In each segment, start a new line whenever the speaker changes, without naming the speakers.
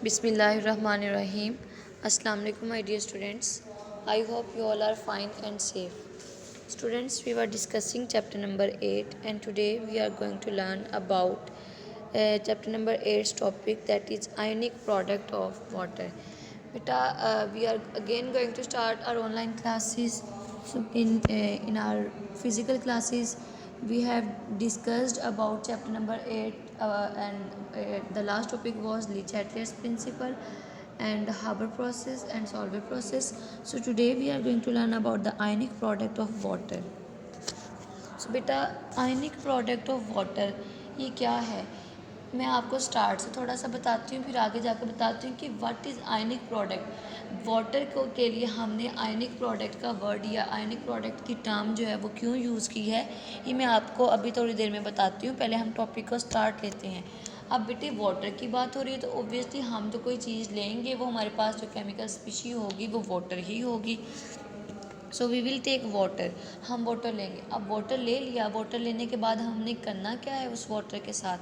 Bismillahirrahmanirrahim. Assalamu alaikum, my dear students. I hope you all are fine and safe. Students, we were discussing chapter number 8, and today we are going to learn about chapter number 8's topic, that is ionic product of water. Beta, we are again going to start our online classes. So in our physical classes, we have discussed about chapter number 8, and the last topic was Le Chatelier's principle and Haber process and Solvay process. So today we are going to learn about the ionic product of water. सो बेटा आयनिक product of water ये क्या है, मैं आपको start से थोड़ा सा बताती हूँ, फिर आगे जाकर बताती हूँ कि what is ionic product. Water को के लिए हमने आयनिक प्रोडक्ट का वर्ड या आयनिक प्रोडक्ट की टर्म जो है वो क्यों यूज़ की है, ये मैं आपको अभी थोड़ी देर में बताती हूँ। पहले हम टॉपिक को स्टार्ट लेते हैं। अब बेटे वाटर की बात हो रही है तो ऑब्वियसली हम तो कोई चीज़ लेंगे, वो हमारे पास जो केमिकल स्पीशी होगी वो वाटर ही होगी। So we will take water, हम वाटर लेंगे। अब वाटर ले लिया, वाटर लेने के बाद हमने करना क्या है उस वाटर के साथ,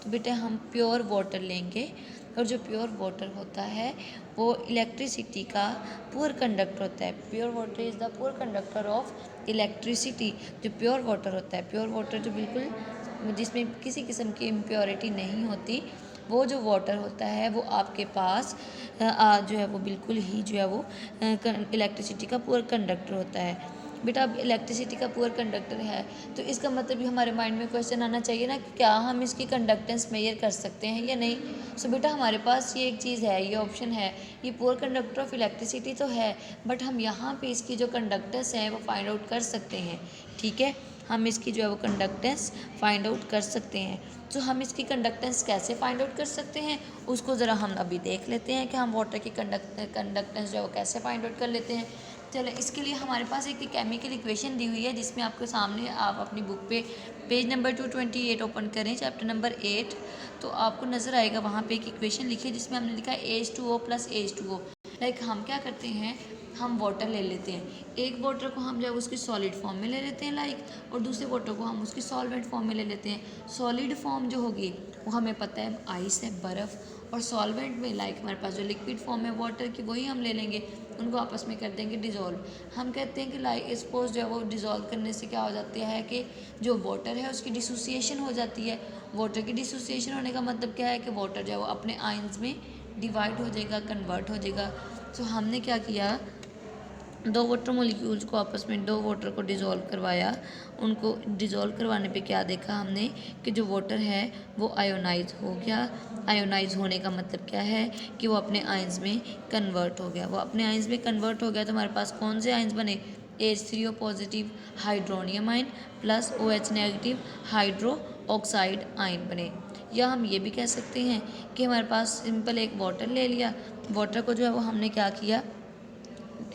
तो बेटे हम प्योर वाटर लेंगे। और जो प्योर वाटर होता है वो इलेक्ट्रिसिटी का पुअर कंडक्टर होता है। Pure water is the poor conductor of electricity. जो प्योर वाटर होता है, प्योर वाटर जो बिल्कुल जिसमें किसी किस्म की इम्प्योरिटी नहीं होती, वो जो वाटर होता है वो आपके पास जो है वो बिल्कुल ही जो है वो इलेक्ट्रिसिटी का पुअर कंडक्टर होता है। बेटा अब इलेक्ट्रिसिटी का पुअर कंडक्टर है तो इसका मतलब भी हमारे माइंड में क्वेश्चन आना चाहिए ना कि क्या हम इसकी कंडक्टेंस मेजर कर सकते हैं या नहीं। सो बेटा हमारे पास ये एक चीज़ है, ये ऑप्शन है, ये पुअर कंडक्टर ऑफ इलेक्ट्रिसिटी तो है, बट हम यहाँ पे इसकी जो कंडक्टेंस हैं वो फाइंड आउट कर सकते हैं। ठीक है, हम इसकी जो है वो कंडक्टेंस फाइंड आउट कर सकते हैं। तो हम इसकी कंडक्टेंस कैसे फाइंड आउट कर सकते हैं उसको ज़रा हम अभी देख लेते हैं कि हम वाटर की कंडक्टेंस जो है वो कैसे फाइंड आउट कर लेते हैं। चलो इसके लिए हमारे पास एक केमिकल इक्वेशन दी हुई है जिसमें आपके सामने, आप अपनी बुक पे पेज नंबर 228 ओपन करें, चैप्टर नंबर 8, तो आपको नज़र आएगा वहाँ पे एक इक्वेशन लिखी है जिसमें हमने लिखा है H2O + H2O। लाइक हम क्या करते हैं, हम वाटर ले लेते हैं, एक वाटर को हम जब उसकी सॉलिड फॉर्म में ले लेते हैं लाइक, और दूसरे वाटर को हम उसकी सॉल्वेंट फॉर्म में ले लेते हैं। सॉलिड फॉर्म जो होगी वो हमें पता है आइस है, बर्फ़, और सॉल्वेंट में लाइक हमारे पास जो लिक्विड फॉर्म है वाटर की वही हम ले लेंगे, उनको आपस में कर देंगे डिज़ोल्व। हम कहते हैं कि लाइक सपोज जो है वो डिज़ोल्व करने से क्या हो जाता है कि जो वाटर है उसकी डिसोसिएशन हो जाती है। वाटर की डिसोसिएशन होने का मतलब क्या है कि वाटर जो है वो अपने आयंस में डिवाइड हो जाएगा, कन्वर्ट हो जाएगा। तो हमने क्या किया, दो वाटर मॉलिक्यूल्स को आपस में, दो वाटर को डिज़ोल्व करवाया। उनको डिज़ोल्व करवाने पे क्या देखा हमने कि जो वाटर है वो आयोनाइज हो गया। आयोनाइज होने का मतलब क्या है कि वो अपने आयंस में कन्वर्ट हो गया। वो अपने आयंस में कन्वर्ट हो गया तो हमारे पास कौन से आयंस बने, H3O positive hydronium ion plus OH negative hydro oxide ion बने। या हम ये भी कह सकते हैं कि हमारे पास सिंपल एक वाटर ले लिया, वाटर को जो है वो हमने क्या किया,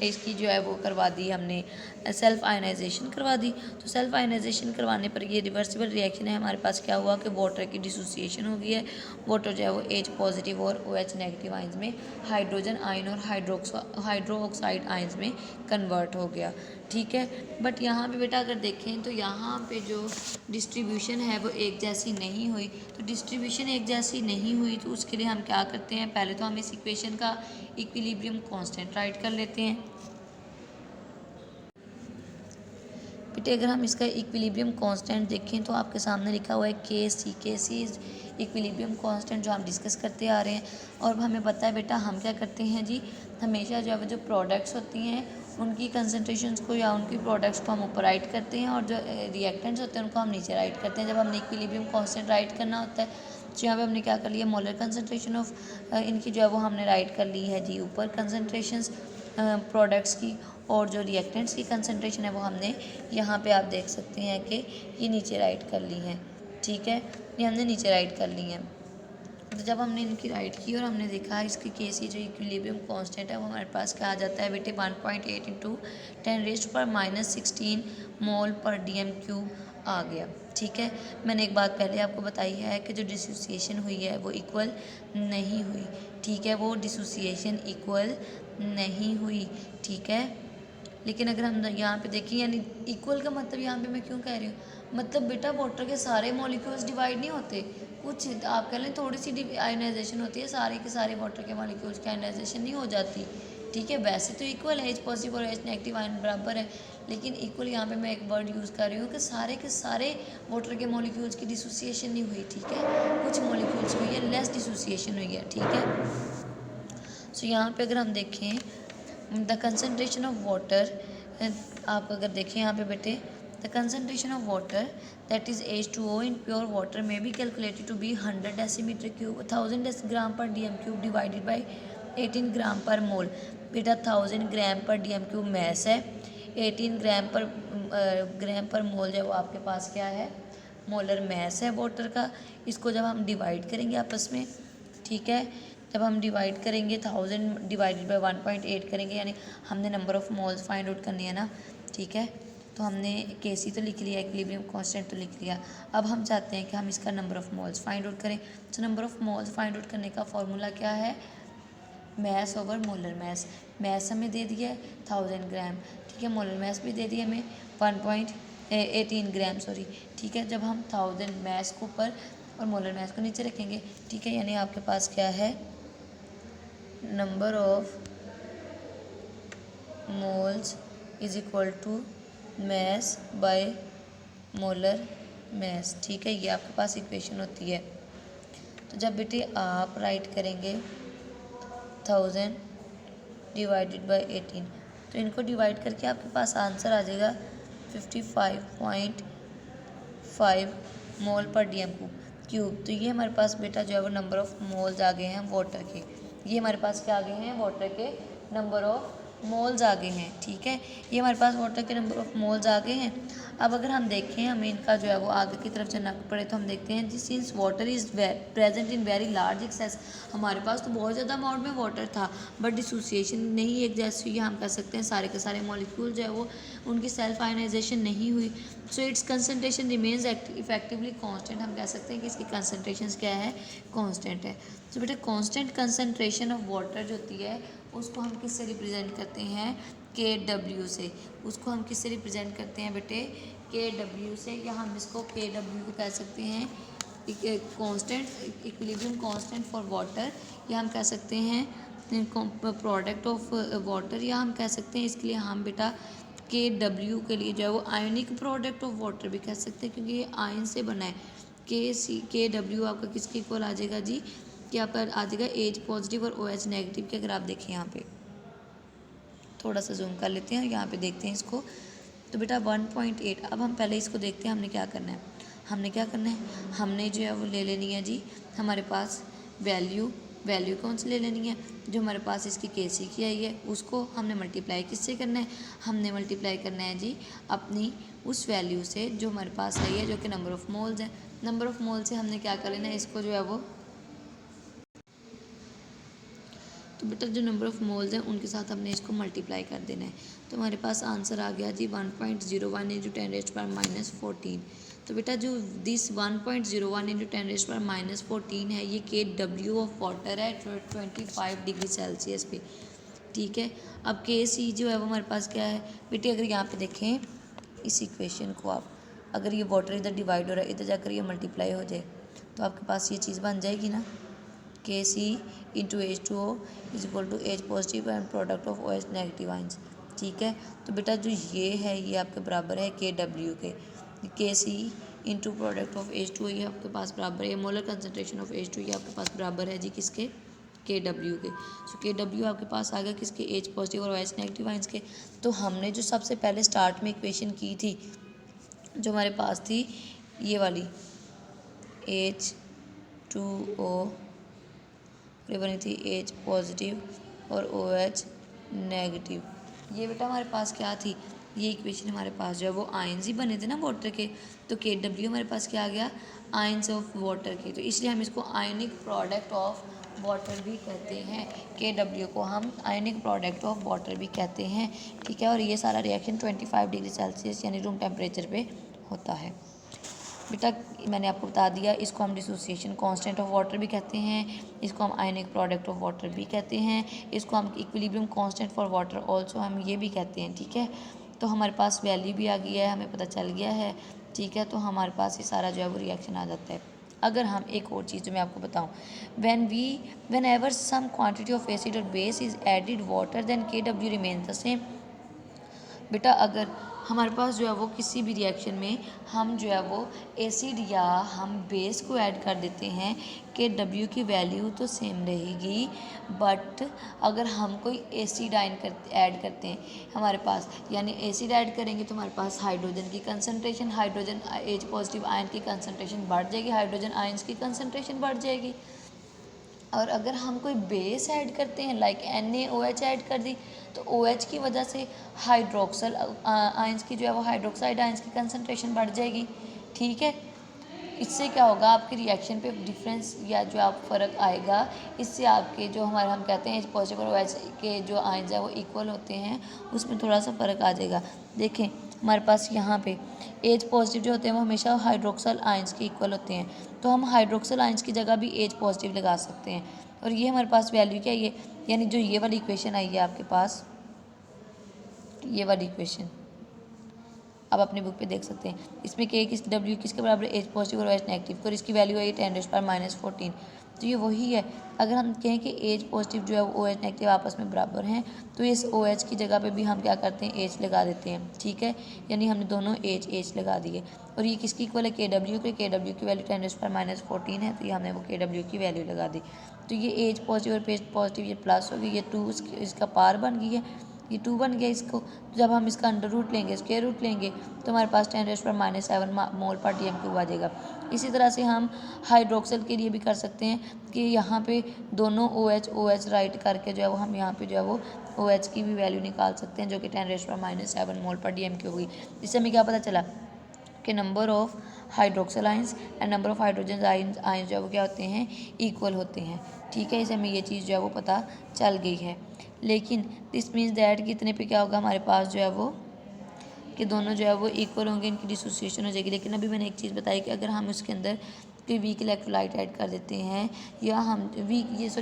इसकी जो है वो करवा दी हमने, सेल्फ आयनाइजेशन करवा दी। तो सेल्फ आयनाइजेशन करवाने पर ये रिवर्सिबल रिएक्शन है, हमारे पास क्या हुआ कि वाटर की डिसोसिएशन हो गई है। वाटर जो है वो H पॉजिटिव और OH नेगेटिव आयंस में हाइड्रोजन आयन और हाइड्रो ऑक्साइड आयंस में कन्वर्ट हो गया। ठीक है, बट यहाँ पे बेटा अगर देखें तो यहाँ पे जो डिस्ट्रीब्यूशन है वो एक जैसी नहीं हुई। तो डिस्ट्रीब्यूशन एक जैसी नहीं हुई तो उसके लिए हम क्या करते हैं, पहले तो हम इस इक्वेशन का इक्विलिब्रियम कांस्टेंट राइट कर लेते हैं। बेटे अगर हम इसका इक्विलिब्रियम कांस्टेंट देखें तो आपके सामने लिखा हुआ है के सी इज इक्विलिब्रियम कांस्टेंट, जो हम डिस्कस करते आ रहे हैं। और हमें पता है बेटा हम क्या करते हैं जी, हमेशा जो है जो प्रोडक्ट्स होती हैं उनकी कंसनट्रेशंस को या उनकी प्रोडक्ट्स को हम ऊपर राइट करते हैं और जो रिएक्टेंट्स होते हैं उनको हम नीचे राइट करते हैं। जब हमने इक्विलिब्रियम कांस्टेंट राइट करना होता है तो यहाँ पे हमने क्या कर लिया, मोलर कंसनट्रेशन ऑफ इनकी जो है वो हमने राइट कर ली है जी ऊपर, कंसनट्रेशंस प्रोडक्ट्स की, और जो रिएक्टेंट्स की कंसनट्रेशन है वो हमने यहाँ पे आप देख सकते हैं कि ये नीचे राइट कर ली हैं। ठीक है, ये हमने नीचे राइट कर ली हैं। तो जब हमने इनकी राइट की और हमने देखा इसकी केसी जो इक्विलिब्रियम कांस्टेंट है वो हमारे पास क्या आ जाता है बेटे, 1.8 इंटू 10⁻⁻16 मोल पर DM³ आ गया। ठीक है, मैंने एक बात पहले आपको बताई है कि जो डिसोसिएशन हुई है वो इक्वल नहीं हुई। ठीक है, वो डिसोसिएशन इक्वल नहीं हुई। ठीक है, लेकिन अगर हम यहाँ पे देखें, यानी इक्वल का मतलब यहाँ पे मैं क्यों कह रही हूँ, मतलब बेटा वाटर के सारे मॉलिक्यूल्स डिवाइड नहीं होते, कुछ आप कह लें थोड़ी सी आयनाइजेशन होती है, सारे के सारे वाटर के मॉलिक्यूल्स की आयनाइजेशन नहीं हो जाती, ठीक है। वैसे तो इक्वल है, एच पॉजिटिव और एच नेगेटिव आयन बराबर है, लेकिन इक्वल यहाँ पे मैं एक वर्ड यूज़ कर रही हूँ कि सारे के सारे वाटर के मॉलिक्यूल्स की डिसोसिएशन नहीं हुई, ठीक है। कुछ मॉलिक्यूल्स हुई है, लेस डिसोसिएशन हुई है, ठीक है। सो यहाँ पे अगर हम देखें द कंसनट्रेशन ऑफ वाटर, आप अगर देखें यहाँ पे बेटे, the concentration of water that is H2O in pure water में be calculated to be 100 decimetre cube 1000 gram per D M cube divided by 18 gram per mole. बेटा 1000 gram per D M cube mess है, 18 gram per मोल जो वो आपके पास क्या है, molar mass है वाटर का। इसको जब हम डिवाइड करेंगे आपस में, ठीक है, जब हम डिवाइड करेंगे 1000 डिवाइडेड बाई 1.8 करेंगे, यानी हमने number of moles find out करनी है ना, ठीक है। तो हमने केसी तो लिख लिया, इक्विलिब्रियम कांस्टेंट तो लिख लिया। अब हम चाहते हैं कि हम इसका number of moles find out करें। तो number of moles find out करने का फॉर्मूला क्या है, mass over molar mass. Mass हमें दे दिया है 1000 ग्राम, ठीक है। मोलर मैस भी दे दिया हमें 1.18 ग्राम, सॉरी, ठीक है। जब हम 1000 मैस को ऊपर और मोलर मैस को नीचे रखेंगे, ठीक है, यानी आपके पास क्या है, number of moles is equal to mass by molar mass, ठीक है। ये आपके पास इक्वेशन होती है। तो जब बेटे आप राइट करेंगे 1000 डिवाइडेड बाय 18, तो इनको डिवाइड करके आपके पास आंसर आ जाएगा 55.5 मोल पर डी एम क्यूब। तो ये हमारे पास बेटा जो है वो नंबर ऑफ़ मोल्स आ गए हैं वाटर के। ये हमारे पास क्या आ गए हैं, वाटर के नंबर ऑफ़ मोल्स आ गए हैं, ठीक है। ये हमारे पास वाटर के नंबर ऑफ़ मोल्स आ गए हैं। अब अगर हम देखें हमें इनका जो है वो आगे की तरफ चलना पड़े, तो हम देखते हैं जी since water is present in very large excess, हमारे पास तो बहुत ज़्यादा अमाउंट में वाटर था, बट डिसोसिएशन नहीं एक जैसी हुई, हम कह सकते हैं सारे के सारे मॉलिक्यूल जो है वो उनकी सेल्फ आयनाइजेशन नहीं हुई। So it's concentration remains effectively constant, हम कह सकते हैं कि इसकी कंसनट्रेशन क्या है, कांस्टेंट है। तो बेटा कांस्टेंट कंसनट्रेशन ऑफ वाटर जो होती है उसको हम किससे रिप्रेजेंट करते हैं, KW से। उसको हम किससे रिप्रेजेंट करते हैं बेटे, KW से, या हम इसको KW को कह सकते हैं constant equilibrium constant for water, या हम कह सकते हैं प्रोडक्ट ऑफ वाटर, या हम कह सकते हैं इसके लिए हम बेटा KW के लिए जो है वो आयनिक प्रोडक्ट ऑफ वाटर भी कह सकते हैं, क्योंकि ये आयन से बना है। KW आपका किसके इक्वल आ जाएगा जी, कि आपका आ जाएगा H पॉजिटिव और OH नेगेटिव के। अगर आप देखें यहाँ पे थोड़ा सा जूम कर लेते हैं, यहाँ पे देखते हैं इसको, तो बेटा 1.8। अब हम पहले इसको देखते हैं हमने क्या करना है, हमने जो है वो ले लेनी है जी हमारे पास वैल्यू कौन सी ले लेनी है, जो हमारे पास इसकी केसी की आई है उसको हमने मल्टीप्लाई किससे करना है, हमने मल्टीप्लाई करना है जी अपनी उस वैल्यू से जो हमारे पास आई है, जो कि नंबर ऑफ़ मोल्स है। नंबर ऑफ़ मोल से हमने क्या कर लेना है, इसको जो है वो, तो बेटा जो नंबर ऑफ़ मोल्स हैं उनके साथ हमने इसको मल्टीप्लाई कर देना है। तो हमारे पास आंसर आ गया जी 1.01 इंटू 10⁻14। तो बेटा जो दिस 1.01 इंटू 10⁻14 है, ये KW ऑफ वाटर है 25 डिग्री सेल्सियस पे, ठीक है। अब KC जो है वो हमारे पास क्या है बेटे, अगर यहाँ पे देखें इस इक्वेशन को आप, अगर ये वाटर इधर डिवाइड हो रहा है, इधर जाकर ये मल्टीप्लाई हो जाए, तो आपके पास ये चीज़ बन जाएगी ना, KC into H2O is equal to H positive and product of OH negative ions, ठीक है। तो बेटा जो ये है ये आपके बराबर है KW के, KC into product of H2O ये आपके पास बराबर है, मोलर कंसनट्रेशन ऑफ H2 ये आपके पास बराबर है जी किसके, KW के। सो KW आपके पास आ गया किसके, H पॉजिटिव और OH नेगेटिव आइंस के। तो हमने जो सबसे पहले स्टार्ट में इक्वेशन की थी, जो हमारे पास थी ये वाली H2O, ये बनी थी H पॉजिटिव और OH नेगेटिव, ये बेटा हमारे पास क्या थी, ये इक्वेशन हमारे पास जो है वो आयंस ही बने थे ना वाटर के। तो KW हमारे पास क्या आ गया, आयंस ऑफ वाटर के, तो इसलिए हम इसको आयनिक प्रोडक्ट ऑफ वाटर भी कहते हैं। KW को हम आयनिक प्रोडक्ट ऑफ वाटर भी कहते हैं, ठीक है। और ये सारा रिएक्शन 25 डिग्री सेल्सियस यानी रूम टेम्परेचर पे होता है। बेटा मैंने आपको बता दिया, इसको हम डिसोसिएशन कांस्टेंट ऑफ वाटर भी कहते हैं, इसको हम आयनिक प्रोडक्ट ऑफ वाटर भी कहते हैं, इसको हम equilibrium constant for water also हम ये भी कहते हैं, ठीक है। तो हमारे पास वैल्यू भी आ गई है, हमें पता चल गया है, ठीक है। तो हमारे पास ये सारा जो है वो रिएक्शन आ जाता है। अगर हम एक और चीज़ जो मैं आपको बताऊं, whenever some quantity of acid और base is added water then KW remains the same. बेटा अगर हमारे पास जो है वो किसी भी रिएक्शन में हम जो है वो एसिड या हम बेस को ऐड कर देते हैं, KW की वैल्यू तो सेम रहेगी, बट अगर हम कोई एसिड ऐड करते हैं हमारे पास, यानी एसिड ऐड करेंगे तो हमारे पास हाइड्रोजन की concentration, hydrogen H positive ion की कंसनट्रेशन बढ़ जाएगी, हाइड्रोजन आयन्स की कंसनट्रेशन बढ़ जाएगी। और अगर हम कोई बेस ऐड करते हैं लाइक NaOH ऐड कर दी, तो OH की वजह से हाइड्रोक्सल आयंस की जो है वो हाइड्रोक्साइड आयंस की कंसनट्रेशन बढ़ जाएगी। ठीक है, इससे क्या होगा, आपके रिएक्शन पे डिफरेंस या जो आप फ़र्क आएगा, इससे आपके जो हमारे हम कहते हैं H पॉजिटिव और OH के जो आयंस है वो इक्वल होते हैं, उसमें थोड़ा सा फ़र्क आ जाएगा। देखें हमारे पास यहाँ पे H पॉजिटिव जो होते हैं वो हमेशा हाइड्रोक्सल आयंस के इक्वल होते हैं, तो हम हाइड्रोक्सल आयंस की जगह भी H पॉजिटिव लगा सकते हैं। और ये हमारे पास वैल्यू क्या है, ये यानी जो ये वाली इक्वेशन आई है आपके पास, ये वाली इक्वेशन आप अपनी बुक पे देख सकते हैं। इसमें K किस W किसके बराबर है, H पॉजिटिव और OH नेगेटिव, और इसकी वैल्यू है 10⁻⁻14। तो ये वही है, अगर हम कहें कि H पॉजिटिव जो है वो OH नेगेटिव आपस में बराबर हैं, तो इस OH की जगह पे भी हम क्या करते हैं, H लगा देते हैं। ठीक है, यानी हमने दोनों H लगा दिए। और ये किसकी इक्वल है, KW के, KW की वैल्यू 10⁻⁻14 है, तो ये हमने वो KW की वैल्यू लगा दी। तो ये H पॉजिटिव और H पॉजिटिव ये प्लस होगी, ये 2 इसका पार बन गई है, ये 2 बन गया इसको। जब हम इसका अंडर रूट लेंगे, स्क्वायर रूट लेंगे, तो हमारे पास 10⁻⁻7 मोल पर DM³ आ जाएगा। इसी तरह से हम हाइड्रोक्सल के लिए भी कर सकते हैं कि यहाँ पे दोनों OH राइट करके जो है वो हम यहाँ पे जो है वो OH की भी वैल्यू निकाल सकते हैं, जो कि 10⁻⁻7 मोल पर DM³ होगी। इससे हमें क्या पता चला कि number of hydroxyl ions and number of hydrogen ions जो है वो क्या होते हैं, इक्वल होते हैं। ठीक है, इससे हमें ये चीज़ जो है वो पता चल गई है। लेकिन दिस मीन्स दैट कि इतने पे क्या होगा हमारे पास जो है वो कि दोनों जो है वो इक्वल होंगे, इनकी डिसोसिएशन हो जाएगी। लेकिन अभी मैंने एक चीज़ बताई कि अगर हम उसके अंदर कोई वीक इलेक्ट्रोलाइट ऐड कर देते हैं, या हम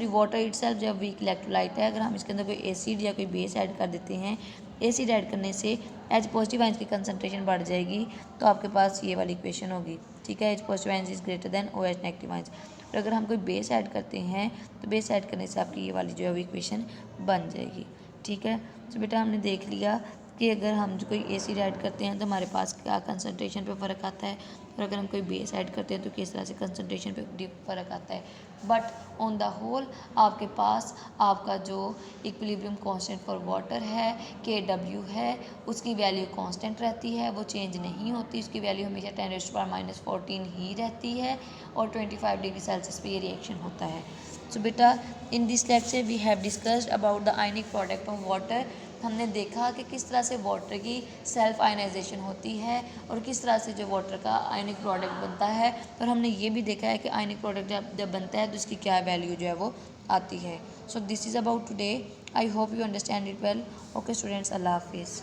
वाटर इटसेल्फ जो वीक इलेक्ट्रोलाइट है, अगर हम इसके अंदर कोई एसिड या कोई बेस ऐड कर देते हैं, एसिड ऐड करने से H पॉजिटिव आयंस की कंसनट्रेशन बढ़ जाएगी, तो आपके पास ये वाली इक्वेशन होगी। ठीक है, H positive ions is greater than OH negative ions. और अगर हम कोई बेस ऐड करते हैं, तो बेस ऐड करने से आपकी ये वाली जो है इक्वेशन बन जाएगी। ठीक है, तो बेटा हमने देख लिया कि अगर हम कोई एसिड ऐड करते हैं तो हमारे पास क्या कंसनट्रेशन पे फ़र्क आता है, और अगर हम कोई बेस ऐड करते हैं तो किस तरह से कंसनट्रेशन पे फ़र्क आता है। बट ऑन द होल आपके पास आपका जो इक्विलिब्रियम कांस्टेंट फॉर वाटर है, KW है, उसकी वैल्यू कांस्टेंट रहती है, वो चेंज नहीं होती, उसकी वैल्यू हमेशा 10⁻⁻14 ही रहती है, और 25 डिग्री सेल्सियस पे ये रिएक्शन होता है। सो बेटा in this lecture we have discussed about the ionic product of water. हमने देखा कि किस तरह से वाटर की सेल्फ आयनाइजेशन होती है और किस तरह से जो वाटर का आयनिक प्रोडक्ट बनता है, और हमने ये भी देखा है कि आयनिक प्रोडक्ट जब बनता है तो इसकी क्या वैल्यू जो है वो आती है। So this is about today. I hope you understand it well. Okay students, अल्लाह हाफिज़।